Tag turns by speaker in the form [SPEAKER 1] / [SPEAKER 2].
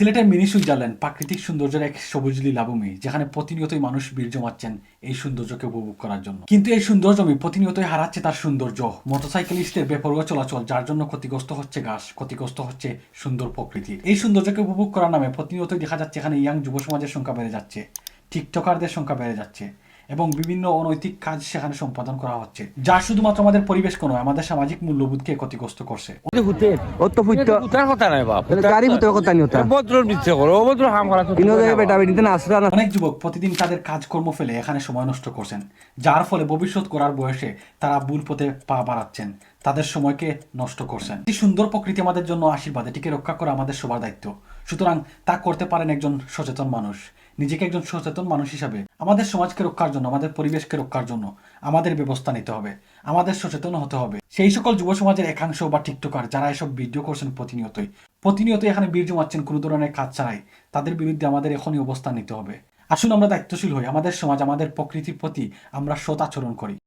[SPEAKER 1] সিলেটের mini Switzerland প্রাকৃতিক সৌন্দর্যের এক সবুজ লীলাভূমি, যেখানে প্রতিনিয়তই মানুষ বীর জমাচ্ছেন এই সৌন্দর্যকে উপভোগ করার জন্য। কিন্তু এই সৌন্দর্যমি প্রতিনিয়তই হারাচ্ছে তার সৌন্দর্য। মোটরসাইকেলিস্টের বেপরোয়া চলাচল, যার জন্য ক্ষতিগ্রস্ত হচ্ছে ঘাস, ক্ষতিগ্রস্ত হচ্ছে সুন্দর প্রকৃতি। এই সৌন্দর্যকে উপভোগ করার নামে প্রতিনিয়তই দেখা যাচ্ছে এখানে ইয়াং যুব সমাজের সংখ্যা বেড়ে যাচ্ছে, টিকটকারদের সংখ্যা বেড়ে যাচ্ছে এবং বিভিন্ন অনৈতিক কাজ সেখানে সম্পাদন করা হচ্ছে, যা শুধুমাত্র আমাদের পরিবেশকে নয়, আমাদের সামাজিক মূল্যবোধকে ক্ষতিগ্রস্ত করছে। অনেক যুবক প্রতিদিন তাদের কাজকর্ম ফেলে এখানে সময় নষ্ট করছেন, যার ফলে ভবিষ্যৎ গড়ার বয়সে তারা ভুল পথে পা বাড়াচ্ছেন, তাদের সময়কে নষ্ট করছেন। এই সুন্দর প্রকৃতি আমাদের জন্য আশীর্বাদ, এটিকে রক্ষা করা আমাদের সবার দায়িত্ব। সুতরাং তা করতে পারেন একজন সচেতন মানুষ। নিজেকে একজন সচেতন মানুষ হিসাবে আমাদের সমাজকে রক্ষার জন্য, আমাদের পরিবেশকে রক্ষার জন্য আমাদের ব্যবস্থা নিতে হবে, আমাদের সচেতন হতে হবে। সেই সকল যুব সমাজের একাংশ বা টিকটকার যারা এসব ভিডিও করছেন প্রতিনিয়তই এখানে বীর জমাচ্ছেন কোনো ধরনের কাজ ছাড়াই, তাদের বিরুদ্ধে আমাদের এখনই অবস্থান নিতে হবে। আসুন আমরা দায়িত্বশীল হই, আমাদের সমাজ, আমাদের প্রকৃতির প্রতি আমরা সৎ আচরণ করি।